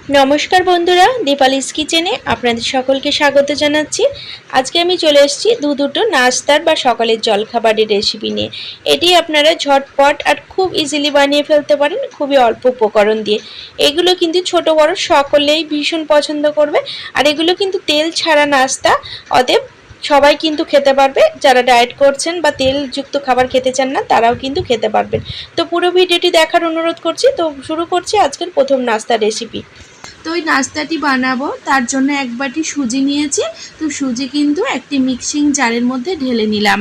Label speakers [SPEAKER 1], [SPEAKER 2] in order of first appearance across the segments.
[SPEAKER 1] নমস্কার বন্ধুরা, দীপালিস কিচেনে আপনাদের সকলকে স্বাগত জানাচ্ছি। আজকে আমি চলে এসেছি দুটো নাস্তার বা সকালের জলখাবারের রেসিপি নিয়ে। এটি আপনারা ঝটপট আর খুব ইজিলি বানিয়ে ফেলতে পারেন, খুবই অল্প উপকরণ দিয়ে। এগুলো কিন্তু ছোট বড় সকলেই ভীষণ পছন্দ করবে। আর এগুলো কিন্তু তেল ছাড়া নাস্তা, অতএব সবাই কিন্তু খেতে পারবে। যারা ডায়েট করছেন বা তেলযুক্ত খাবার খেতে চান না, তারাও কিন্তু খেতে পারবেন। তো পুরো ভিডিওটি দেখার অনুরোধ করছি। তো শুরু করছি আজকের প্রথম নাস্তার রেসিপি। তো ওই নাস্তাটি বানাবো, তার জন্য এক বাটি সুজি নিয়েছি। তো সুজি কিন্তু একটি মিক্সিং জারের মধ্যে ঢেলে নিলাম।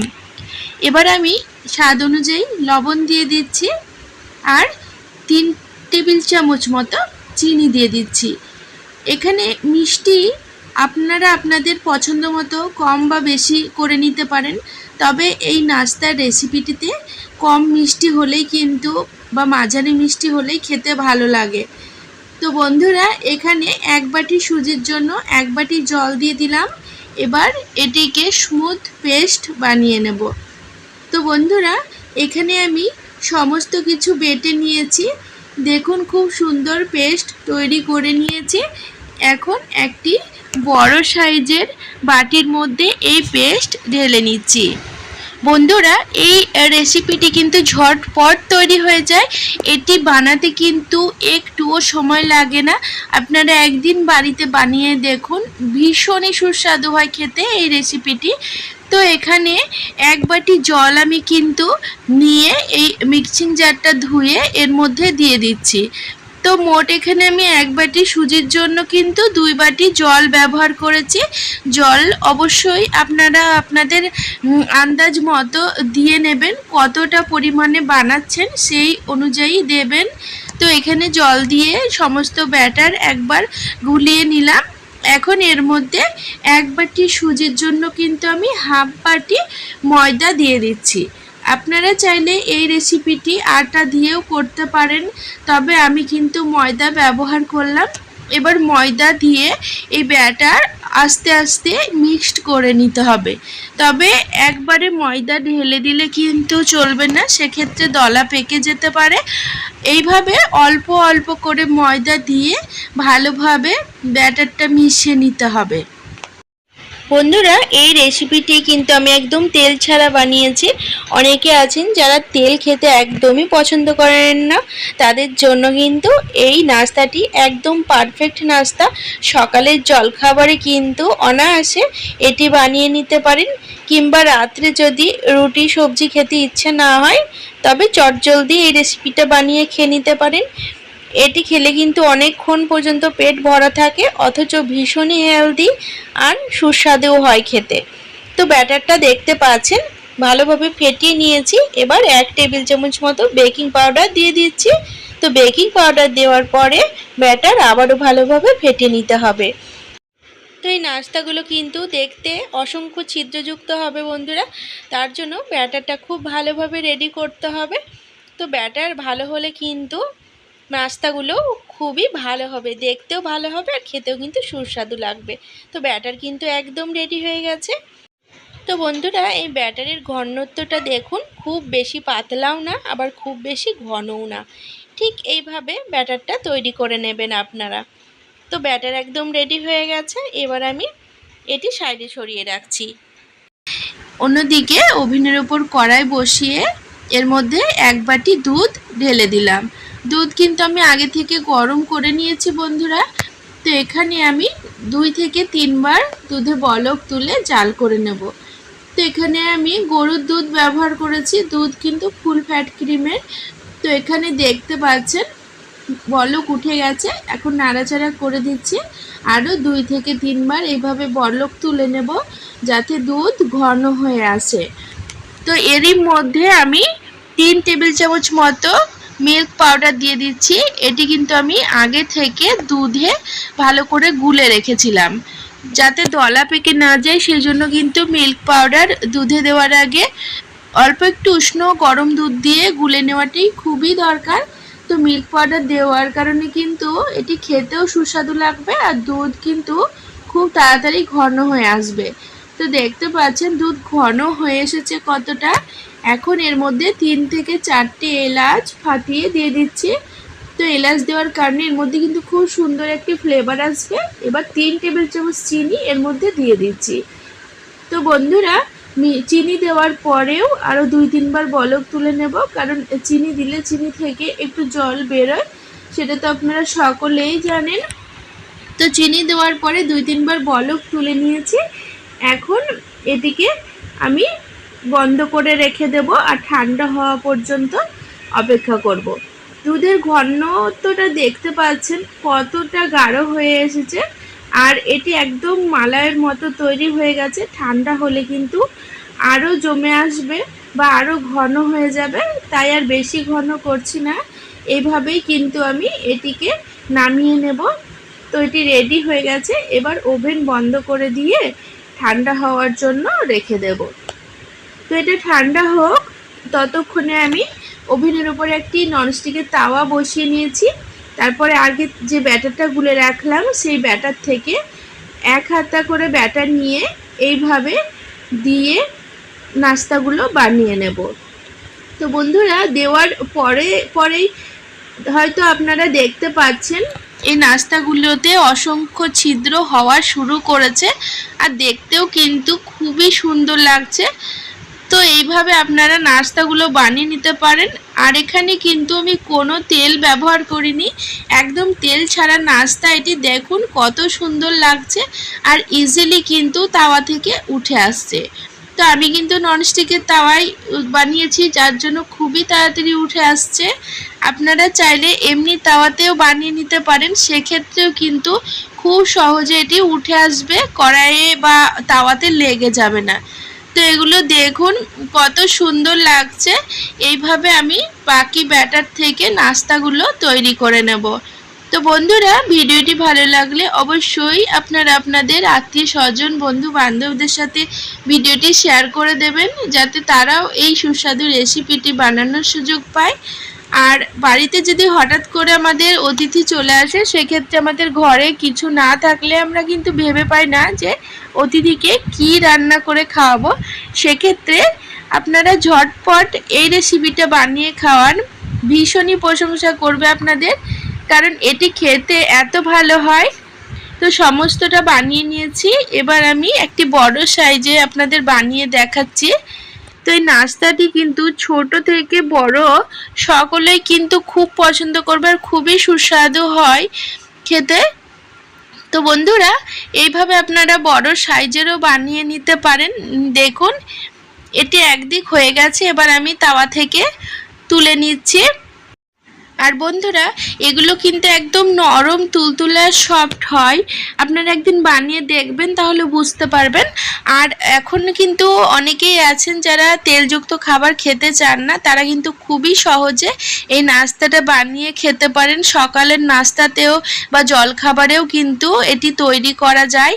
[SPEAKER 1] এবার আমি স্বাদ অনুযায়ী লবণ দিয়ে দিচ্ছি আর 3 টেবিল চামচ মতো চিনি দিয়ে দিচ্ছি। এখানে মিষ্টি আপনারা আপনাদের পছন্দ মতো কম বা বেশি করে নিতে পারেন। তবে এই নাস্তার রেসিপিটিতে কম মিষ্টি হলেই কিন্তু বা মাঝারি মিষ্টি হলেই খেতে ভালো লাগে। তো বন্ধুরা, এখানে এক বাটি সুজির জন্য এক বাটি জল দিয়ে দিলাম। এবার এটিকে স্মুথ পেস্ট বানিয়ে নেব। তো বন্ধুরা, এখানে আমি সমস্ত কিছু বেটে নিয়েছি। দেখুন, খুব সুন্দর পেস্ট তৈরি করে নিয়েছি। এখন একটি বড় সাইজের বাটির মধ্যে এই পেস্ট ঢেলে নিচ্ছি। বন্ধুরা, এই রেসিপিটি কিন্তু ঝটপট তৈরি হয়ে যায়। এটি বানাতে কিন্তু একটুও সময় লাগে না। আপনারা একদিন বাড়িতে বানিয়ে দেখুন, ভীষণই সুস্বাদু হয় খেতে এই রেসিপিটি। তো এখানে এক বাটি জল আমি কিন্তু নিয়ে এই মিক্সিং জারটা ধুয়ে এর মধ্যে দিয়ে দিচ্ছি। তো মোট এখানে আমি এক বাটি সুজির জন্য কিন্তু 2 বাটি জল ব্যবহার করেছি। জল অবশ্যই আপনারা আপনাদের আন্দাজ মতো দিয়ে নেবেন, কতটা পরিমাণে বানাচ্ছেন সেই অনুযায়ী দেবেন। তো এখানে জল দিয়ে সমস্ত ব্যাটার একবার গুলিয়ে নিলাম। এখন এর মধ্যে এক বাটি সুজির জন্য কিন্তু আমি হাফ বাটি ময়দা দিয়ে দিচ্ছি। আপনারা চাইলে এই রেসিপিটি আটা দিয়েও করতে পারেন, তবে আমি কিন্তু ময়দা ব্যবহার করলাম। এবার ময়দা দিয়ে এই ব্যাটার আস্তে আস্তে মিক্সড করে নিতে হবে। তবে একবারে ময়দা ঢেলে দিলে কিন্তু চলবে না, সেক্ষেত্রে দলা পেকে যেতে পারে। এইভাবে অল্প অল্প করে ময়দা দিয়ে ভালোভাবে ব্যাটারটা মিশিয়ে নিতে হবে। বন্ধুরা, এই রেসিপিটি কিন্তু আমি একদম তেল ছাড়া বানিয়েছি। অনেকে আছেন যারা তেল খেতে একদমই পছন্দ করেন না, তাদের জন্য কিন্তু এই নাস্তাটি একদম পারফেক্ট নাস্তা। সকালের জলখাবারে কিন্তু অনায়াসে এটি বানিয়ে নিতে পারেন, কিংবা রাত্রে যদি রুটি সবজি খেতে ইচ্ছে না হয়, তবে চটজলদি এই রেসিপিটা বানিয়ে খেয়ে নিতে পারেন। এটি খেলে কিন্তু অনেকক্ষণ পর্যন্ত পেট ভরা থাকে, অথচ ভীষণই হেলদি আর সুস্বাদুও হয় খেতে। তো ব্যাটারটা দেখতে পাচ্ছেন ভালোভাবে ফেটিয়ে নিয়েছি। এবার 1 টেবিল চামচ মতো বেকিং পাউডার দিয়ে দিচ্ছি। তো বেকিং পাউডার দেওয়ার পরে ব্যাটার আবারও ভালোভাবে ফেটিয়ে নিতে হবে। তো এই নাস্তাগুলো কিন্তু দেখতে অসংখ্য ছিদ্রযুক্ত হবে বন্ধুরা, তার জন্য ব্যাটারটা খুব ভালোভাবে রেডি করতে হবে। তো ব্যাটার ভালো হলে কিন্তু নাস্তাগুলো খুবই ভালো হবে, দেখতেও ভালো হবে আর খেতেও কিন্তু সুস্বাদু লাগবে। তো ব্যাটার কিন্তু একদম রেডি হয়ে গেছে। তো বন্ধুরা, এই ব্যাটারের ঘনত্বটা দেখুন, খুব বেশি পাতলাও না আবার খুব বেশি ঘনও না। ঠিক এইভাবে ব্যাটারটা তৈরি করে নেবেন আপনারা। তো ব্যাটার একদম রেডি হয়ে গেছে। এবার আমি এটি সাইডে সরিয়ে রাখছি। অন্যদিকে ওভেনের ওপর কড়াই বসিয়ে এর মধ্যে 1 বাটি দুধ ঢেলে দিলাম। দুধ কিন্তু আমি আগে থেকে গরম করে নিয়েছি বন্ধুরা। তো এখানে আমি 2 থেকে 3 বার দুধে বলক তুলে জাল করে নেব। তো এখানে আমি গরুর দুধ ব্যবহার করেছি, দুধ কিন্তু ফুল ফ্যাট ক্রিমের। তো এখানে দেখতে পাচ্ছেন বলক উঠে গেছে। এখন নাড়াচাড়া করে দিচ্ছি, আরও 2 থেকে 3 বার এইভাবে বলক তুলে নেব, যাতে দুধ ঘন হয়ে আসে। তো এরই মধ্যে আমি 3 টেবিল চামচ মতো মিল্ক পাউডার দিয়ে দিচ্ছি। এটি কিন্তু আমি আগে থেকে দুধে ভালো করে গুলে রেখেছিলাম, যাতে দলা পেকে না যায়, সেই জন্য কিন্তু মিল্ক পাউডার দুধে দেওয়ার আগে অল্প একটু উষ্ণ গরম দুধ দিয়ে গুলে নেওয়াটাই খুবই দরকার। তো মিল্ক পাউডার দেওয়ার কারণে কিন্তু এটি খেতেও সুস্বাদু লাগবে আর দুধ কিন্তু খুব তাড়াতাড়ি ঘন হয়ে আসবে। তো দেখতে পাচ্ছেন দুধ ঘন হয়ে এসেছে কতটা। এখন এর মধ্যে 3 থেকে 4টে এলাচ ফাটিয়ে দিয়ে দিচ্ছি। তো এলাচ দেওয়ার কারণে এর মধ্যে কিন্তু খুব সুন্দর একটি ফ্লেভার আসবে। এবার 3 টেবিল চামচ চিনি এর মধ্যে দিয়ে দিচ্ছি। তো বন্ধুরা চিনি দেওয়ার পরেও আরও 2-3 বার বলক তুলে নেব, কারণ চিনি দিলে চিনি থেকে একটু জল বেরোয়, সেটা তো আপনারা সকলেই জানেন। তো চিনি দেওয়ার পরে 2-3 বার বলক তুলে নিয়েছি। এখন এটিকে আমি বন্ধ করে রেখে দেব আর ঠান্ডা হওয়া পর্যন্ত অপেক্ষা করব। দুধের ঘনত্বটা দেখতে পাচ্ছেন কতটা গাঢ় হয়ে এসেছে, আর এটি একদম মালাইয়ের মতো তৈরি হয়ে গেছে। ঠান্ডা হলে কিন্তু আরও জমে আসবে বা আরও ঘন হয়ে যাবে, তাই আর বেশি ঘন করছি না। এইভাবেই কিন্তু আমি এটিকে নামিয়ে নেব। তো এটি রেডি হয়ে গেছে। এবার ওভেন বন্ধ করে দিয়ে ঠান্ডা হওয়ার জন্য রেখে দেব। তো এটা ঠান্ডা হোক, ততক্ষণে আমি ওভেনের উপরে একটি ননস্টিকের তাওয়া বসিয়ে নিয়েছি। তারপরে আগে যে ব্যাটারটা গুলে রাখলাম সেই ব্যাটার থেকে 1 হাতা করে ব্যাটার নিয়ে এইভাবে দিয়ে নাস্তাগুলো বানিয়ে নেব। তো বন্ধুরা দেওয়ার পরেই হয়তো আপনারা দেখতে পাচ্ছেন এই নাস্তাগুলোতে অসংখ্য ছিদ্র হওয়া শুরু করেছে, আর দেখতেও কিন্তু খুবই সুন্দর লাগছে। তো এইভাবে আপনারা নাস্তাগুলো বানিয়ে নিতে পারেন। আর এখানে কিন্তু আমি কোনো তেল ব্যবহার করিনি, একদম তেল ছাড়া নাস্তা। এটি দেখুন কত সুন্দর লাগছে আর ইজিলি কিন্তু তাওয়া থেকে উঠে আসছে। তো আমি কিন্তু ননস্টিকের তাওয়ায় বানিয়েছি, যার জন্য খুবই তাড়াতাড়ি উঠে আসছে। আপনারা চাইলে এমনি তাওয়াতেও বানিয়ে নিতে পারেন, সেক্ষেত্রেও কিন্তু খুব সহজে এটি উঠে আসবে, কড়াইয়ে বা তাওয়াতে লেগে যাবে না। তো এগুলো দেখুন কত সুন্দর লাগছে। এইভাবে আমি বাকি ব্যাটার থেকে নাস্তাগুলো তৈরি করে নেব। তো বন্ধুরা ভিডিওটি ভালো লাগলে অবশ্যই আপনারা আপনাদের আত্মীয় স্বজন বন্ধু বান্ধবদের সাথে ভিডিওটি শেয়ার করে দেবেন, যাতে তারাও এই সুস্বাদু রেসিপিটি বানানোর সুযোগ পায়। আর বাড়িতে যদি হঠাৎ করে আমাদের অতিথি চলে আসে, সেক্ষেত্রে আমাদের ঘরে কিছু না থাকলে আমরা কিন্তু ভেবে পাই না যে অতিথিকে কি রান্না করে খাওয়াবো। সেক্ষেত্রে আপনারা ঝটপট এই রেসিপিটা বানিয়ে খাওয়ান, ভীষণই প্রশংসা করবে আপনাদের, কারণ এটি খেতে এত ভালো হয়। তো সমস্তটা বানিয়ে নিয়েছি। এবার আমি একটি বড় সাইজে আপনাদের বানিয়ে দেখাচ্ছি। তো এই নাস্তাটি কিন্তু ছোট থেকে বড় সকলেই কিন্তু খুব পছন্দ করবে আর খুবই সুস্বাদু হয় খেতে। তো বন্ধুরা এইভাবে আপনারা বড় সাইজেরও বানিয়ে নিতে পারেন। দেখুন এটি একদিক হয়ে গেছে, এবার আমি তাওয়া থেকে তুলে নিচ্ছি। আর বন্ধুরা এগুলো কিন্তু একদম নরম তুলতুলে সফট হয়, আপনারা একদিন বানিয়ে দেখবেন তাহলে বুঝতে পারবেন। আর এখন কিন্তু অনেকেই আছেন যারা তেলযুক্ত খাবার খেতে চান না, তারা কিন্তু খুবই সহজে এই নাস্তাটা বানিয়ে খেতে পারেন। সকালের নাস্তাতেও বা জলখাবারেও কিন্তু এটি তৈরি করা যায়।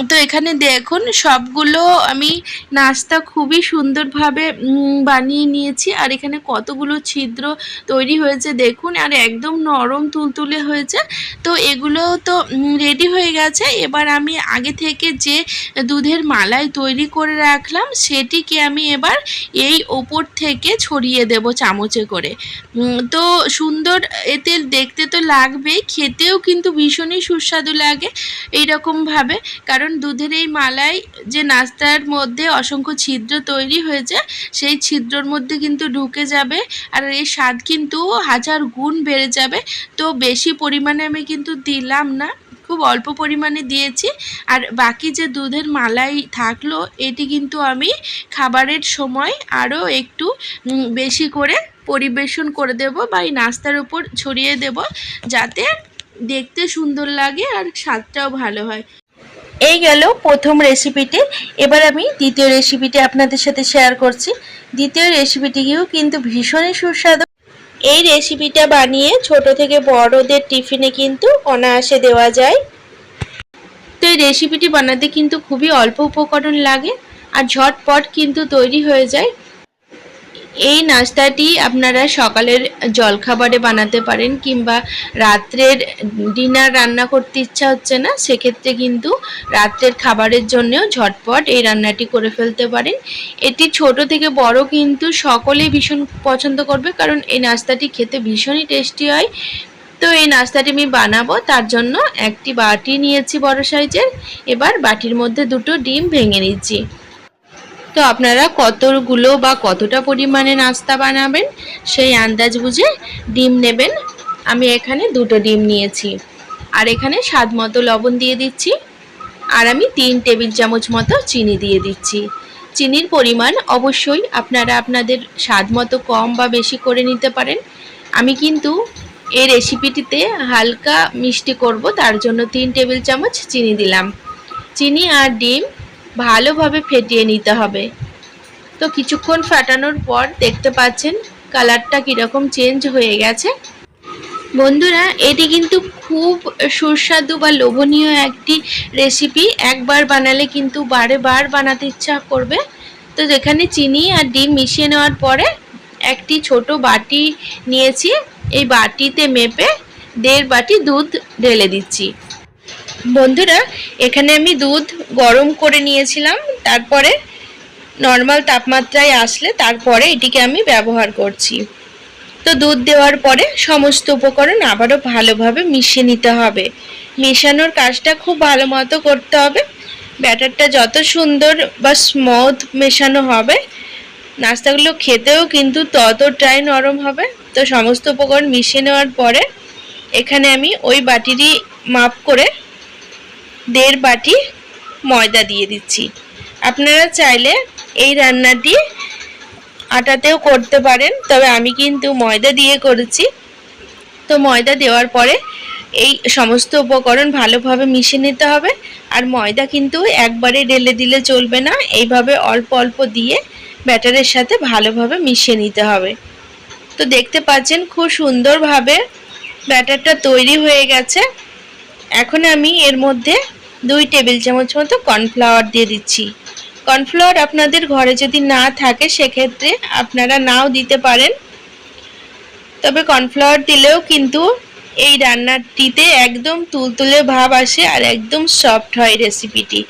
[SPEAKER 1] তো এখানে দেখুন সবগুলো আমি নাস্তা খুবই সুন্দরভাবে বানিয়ে নিয়েছি। আর এখানে কতগুলো ছিদ্র তৈরি হয়েছে দেখুন, আর একদম নরম তুলতুলে হয়েছে। তো এগুলো তো রেডি হয়ে গেছে। এবার আমি আগে থেকে যে দুধের মালাই তৈরি করে রাখলাম সেটিকে আমি এবার এই ওপর থেকে ছড়িয়ে দেব চামচে করে। তো সুন্দর এতে দেখতে তো লাগবে, খেতেও কিন্তু ভীষণই সুস্বাদু লাগে এইরকমভাবে, কারণ দুধের এই মালাই যে নাস্তার মধ্যে অসংখ্য ছিদ্র তৈরি হয়েছে সেই ছিদ্রর মধ্যে কিন্তু ঢুকে যাবে, আর এই স্বাদ কিন্তু 1000 গুণ বেড়ে যাবে। তো বেশি পরিমাণে আমি কিন্তু দিলাম না, খুব অল্প পরিমাণে দিয়েছি। আর বাকি যে দুধের মালাই থাকলো এটি কিন্তু আমি খাবারের সময় আরও একটু বেশি করে পরিবেশন করে দেব বা এই নাস্তার উপর ছড়িয়ে দেব, যাতে দেখতে সুন্দর লাগে আর স্বাদটাও ভালো হয়। এই গেল প্রথম রেসিপিটি। এবার আমি দ্বিতীয় রেসিপিটি আপনাদের সাথে শেয়ার করছি। দ্বিতীয় রেসিপিটিও কিন্তু ভীষণই সুস্বাদু। এই রেসিপিটা বানিয়ে ছোট থেকে বড়দের টিফিনে কিন্তু অনায়াসে দেওয়া যায়। তো এই রেসিপিটি বানাতে কিন্তু খুবই অল্প উপকরণ লাগে আর ঝটপট কিন্তু তৈরি হয়ে যায়। এই নাস্তাটি আপনারা সকালের জলখাবারে বানাতে পারেন, কিংবা রাত্রের ডিনার রান্না করতে ইচ্ছা হচ্ছে না, সেক্ষেত্রে কিন্তু রাত্রের খাবারের জন্যও ঝটপট এই রান্নাটি করে ফেলতে পারেন। এটি ছোট থেকে বড় কিন্তু সকলেই ভীষণ পছন্দ করবে, কারণ এই নাস্তাটি খেতে ভীষণই টেস্টি হয়। তো এই নাস্তাটি আমি বানাবো, তার জন্য একটি বাটি নিয়েছি বড় সাইজের। এবার বাটির মধ্যে দুটো ডিম ভেঙে নিচ্ছি। তো আপনারা কতগুলো বা কতটা পরিমাণে নাস্তা বানাবেন সেই আন্দাজ বুঝে ডিম নেবেন। আমি এখানে দুটো ডিম নিয়েছি, আর এখানে স্বাদ মতো লবণ দিয়ে দিচ্ছি, আর আমি 3 টেবিল চামচ মতো চিনি দিয়ে দিচ্ছি। চিনির পরিমাণ অবশ্যই আপনারা আপনাদের স্বাদ মতো কম বা বেশি করে নিতে পারেন। আমি কিন্তু এই রেসিপিটিতে হালকা মিষ্টি করব, তার জন্য 3 টেবিল চামচ চিনি দিলাম। চিনি আর ডিম ভালোভাবে ফেটিয়ে নিতে হবে। তো কিছুক্ষণ ফাটানোর পর দেখতে পাচ্ছেন কালারটা কীরকম চেঞ্জ হয়ে গেছে। বন্ধুরা, এটি কিন্তু খুব সুস্বাদু বা লোভনীয় একটি রেসিপি। একবার বানালে কিন্তু বারে বার বানাতে ইচ্ছা করবে। তো যেখানে চিনি আর ডিম মিশিয়ে নেওয়ার পরে একটি ছোট বাটি নিয়েছি, এই বাটিতে মেপে 1.5 বাটি দুধ ঢেলে দিচ্ছি। বন্ধুরা, এখানে আমি দুধ গরম করে নিয়েছিলাম, তারপরে নর্মাল তাপমাত্রায় আসলে তারপরে এটিকে আমি ব্যবহার করছি। তো দুধ দেওয়ার পরে সমস্ত উপকরণ আবারও ভালোভাবে মিশিয়ে নিতে হবে। মেশানোর কাজটা খুব ভালো মতো করতে হবে। ব্যাটারটা যত সুন্দর বা স্মুথ মেশানো হবে, নাস্তাগুলো খেতেও কিন্তু ততটাই নরম হবে। তো সমস্ত উপকরণ মিশিয়ে নেওয়ার পরে এখানে আমি ওই বাটিরই মাপ করে 1.5 বাটি ময়দা দিয়ে দিচ্ছি। আপনারা চাইলে এই রান্নাটি আটাতেও করতে পারেন, তবে আমি কিন্তু ময়দা দিয়ে করেছি। তো ময়দা দেওয়ার পরে এই সমস্ত উপকরণ ভালোভাবে মিশিয়ে নিতে হবে। আর ময়দা কিন্তু একবারে ঢেলে দিলে চলবে না, এইভাবে অল্প অল্প দিয়ে ব্যাটারের সাথে ভালোভাবে মিশিয়ে নিতে হবে। তো দেখতে পাচ্ছেন খুব সুন্দরভাবে ব্যাটারটা তৈরি হয়ে গেছে। এখন আমি এর মধ্যে 2 টেবিল চামচ মতো কর্নফ্লাওয়ার দিয়ে দিচ্ছি। কর্নফ্লাওয়ার আপনাদের ঘরে যদি না থাকে সেক্ষেত্রে আপনারা নাও দিতে পারেন, তবে কর্নফ্লাওয়ার দিলেও কিন্তু এই রান্নাটিতে একদম তুলতুলে ভাব আসে আর একদম সফট হয় রেসিপিটি।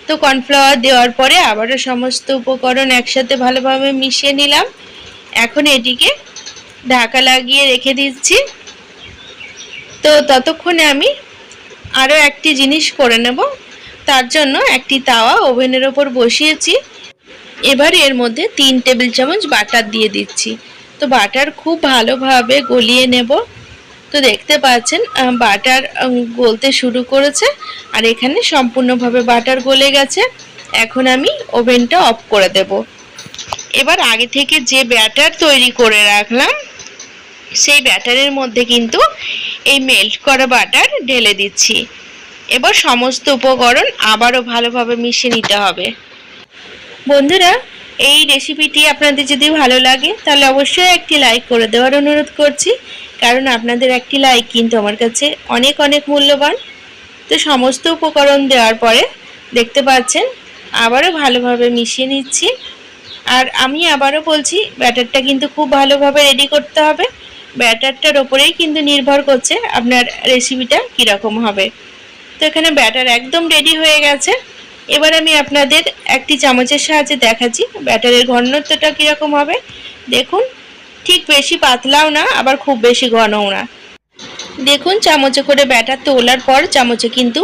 [SPEAKER 1] তো কর্নফ্লাওয়ার দেওয়ার পরে আবারও সমস্ত উপকরণ একসাথে ভালোভাবে মিশিয়ে নিলাম। এখন এটিকে ঢাকা লাগিয়ে রেখে দিচ্ছি। তো ততক্ষণে আমি আরও একটি জিনিস করে নেব, তার জন্য একটি তাওয়া ওভেনের ওপর বসিয়েছি। এবার এর মধ্যে 3 টেবিল চামচ বাটার দিয়ে দিচ্ছি। তো বাটার খুব ভালোভাবে গলিয়ে নেব। তো দেখতে পাচ্ছেন বাটার গলতে শুরু করেছে, আর এখানে সম্পূর্ণভাবে বাটার গলে গেছে। এখন আমি ওভেনটা অফ করে দেব। এবার আগে থেকে যে ব্যাটার তৈরি করে রাখলাম সেই ব্যাটারের মধ্যে কিন্তু এই মেল্ট করা বাটার ঢেলে দিচ্ছি। এবার সমস্ত উপকরণ আবারও ভালোভাবে মিশিয়ে নিতে হবে। বন্ধুরা, এই রেসিপিটি আপনাদের যদি ভালো লাগে তাহলে অবশ্যই একটি লাইক করে দেওয়ার অনুরোধ করছি, কারণ আপনাদের একটি লাইক কিন্তু আমার কাছে অনেক অনেক মূল্যবান। তো সমস্ত উপকরণ দেওয়ার পরে দেখতে পাচ্ছেন আবারও ভালোভাবে মিশিয়ে নিচ্ছি। আর আমি আবারও বলছি, ব্যাটারটা কিন্তু খুব ভালোভাবে রেডি করতে হবে। ব্যাটারটার ওপরেই কিন্তু নির্ভর করছে আপনার রেসিপিটা কীরকম হবে। তো এখানে ব্যাটার একদম রেডি হয়ে গেছে। এবার আমি আপনাদের একটি চামচের সাহায্যে দেখাচ্ছি ব্যাটারের ঘনত্বটা কীরকম হবে। দেখুন, ঠিক বেশি পাতলাও না, আবার খুব বেশি ঘনও না। দেখুন, চামচে করে ব্যাটার তোলার পর চামচে কিন্তু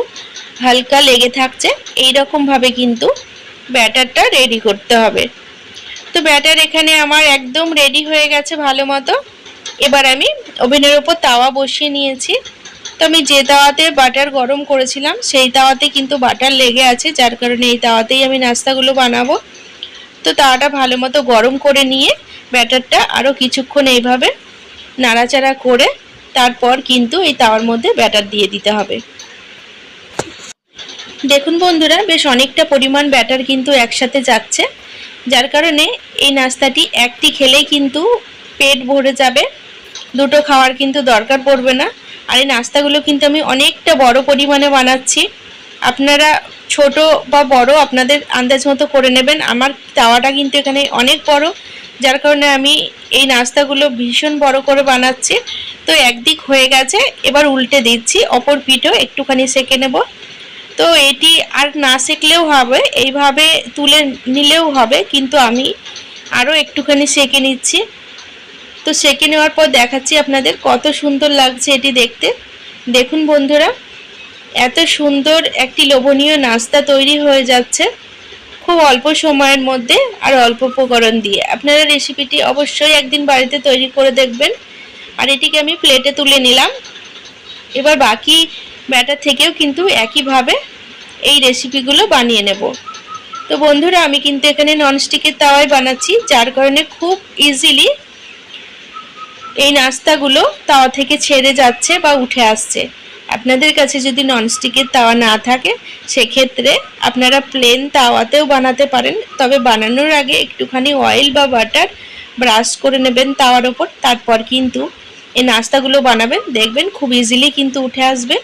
[SPEAKER 1] হালকা লেগে থাকছে। এই রকমভাবে কিন্তু ব্যাটারটা রেডি করতে হবে। তো ব্যাটার এখানে আমার একদম রেডি হয়ে গেছে ভালো মতো। এবার আমি ওভেনের ওপর তাওয়া বসিয়ে নিয়েছি। তো আমি যে তাওয়াতে বাটার গরম করেছিলাম সেই তাওয়াতে কিন্তু বাটার লেগে আছে, যার কারণে এই তাওয়াতেই আমি নাস্তাগুলো বানাবো। তো তাওয়াটা ভালো মতো গরম করে নিয়ে ব্যাটারটা আরও কিছুক্ষণ এইভাবে নাড়াচাড়া করে তারপর কিন্তু এই তাওয়ার মধ্যে ব্যাটার দিয়ে দিতে হবে। দেখুন বন্ধুরা, বেশ অনেকটা পরিমাণ ব্যাটার কিন্তু একসাথে যাচ্ছে, যার কারণে এই নাস্তাটি একটি খেলেই কিন্তু পেট ভরে যাবে, দুটো খাওয়ার কিন্তু দরকার পড়বে না। আর এই নাস্তাগুলো কিন্তু আমি অনেকটা বড় পরিমাণে বানাচ্ছি। আপনারা ছোট বা বড় আপনাদের আন্দাজ মতো করে নেবেন। আমার তাওয়াটা কিন্তু এখানে অনেক বড়, যার কারণে আমি এই নাস্তাগুলো ভীষণ বড় করে বানাচ্ছি। তো একদিক হয়ে গেছে, এবার উল্টে দিচ্ছি, অপর পিঠও একটুখানি সেঁকে নেব। তো এটি আর না সেঁকলেও হবে, এইভাবে তুলে নিলেও হবে, কিন্তু আমি আরও একটুখানি সেঁকে নিচ্ছি। তো সেঁকে নেওয়ার পর দেখাচ্ছি আপনাদের কত সুন্দর লাগছে এটি দেখতে। দেখুন বন্ধুরা, এত সুন্দর একটি লোভনীয় নাস্তা তৈরি হয়ে যাচ্ছে খুব অল্প সময়ের মধ্যে আর অল্প উপকরণ দিয়ে। আপনারা রেসিপিটি অবশ্যই একদিন বাড়িতে তৈরি করে দেখবেন। আর এটিকে আমি প্লেটে তুলে নিলাম। এবার বাকি ব্যাটার থেকেও কিন্তু একইভাবে এই রেসিপিগুলো বানিয়ে নেব। তো বন্ধুরা, আমি কিন্তু এখানে ননস্টিকের তাওয়ায় বানাচ্ছি, যার কারণে খুব ইজিলি এই নাস্তাগুলো তাওয়া থেকে ছেড়ে যাচ্ছে বা উঠে আসছে। আপনাদের কাছে যদি ননস্টিকের তাওয়া না থাকে সেক্ষেত্রে আপনারা প্লেন তাওয়াতেও বানাতে পারেন, তবে বানানোর আগে একটুখানি অয়েল বা বাটার ব্রাশ করে নেবেন তাওয়ার ওপর, তারপর কিন্তু এই নাস্তাগুলো বানাবেন, দেখবেন খুব ইজিলি কিন্তু উঠে আসবে।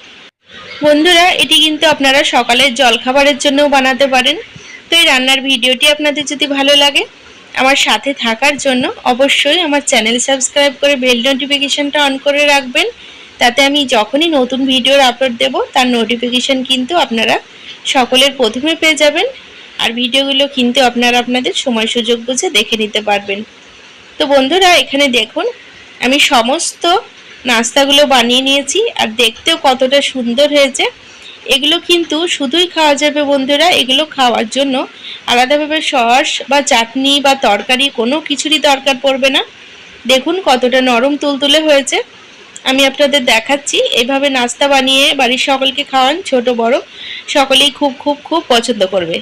[SPEAKER 1] বন্ধুরা, এটি কিন্তু আপনারা সকালের জলখাবারের জন্যও বানাতে পারেন। তো এই রান্নার ভিডিওটি আপনাদের যদি ভালো লাগে আমার সাথে থাকার জন্য অবশ্যই আমার চ্যানেল সাবস্ক্রাইব করে বেল নোটিফিকেশনটা অন করে রাখবেন, তাতে আমি যখনই নতুন ভিডিওর আপলোড দেব তার নোটিফিকেশন কিন্তু আপনারা সকলের প্রথমে পেয়ে যাবেন। আর ভিডিওগুলো কিন্তু আপনারা আপনাদের সময় সুযোগ বুঝে দেখে নিতে পারবেন। তো বন্ধুরা, এখানে দেখুন আমি সমস্ত নাস্তাগুলো বানিয়ে নিয়েছি আর দেখতেও কতটা সুন্দর হয়েছে। এগুলো কিন্তু শুধুই খাওয়া যাবে বন্ধুরা, এগুলো খাওয়ার জন্য আলাদাভাবে সস বা চাটনি বা তরকারি কোনো কিছুরই দরকার পড়বে না। দেখুন কতটা নরম তুলতুলে হয়েছে। আমি আপনাদের দেখাচ্ছি, এইভাবে নাস্তা বানিয়ে বাড়ির সকলকে খাওয়ান, ছোট বড় সকলেই খুব খুব খুব পছন্দ করবে।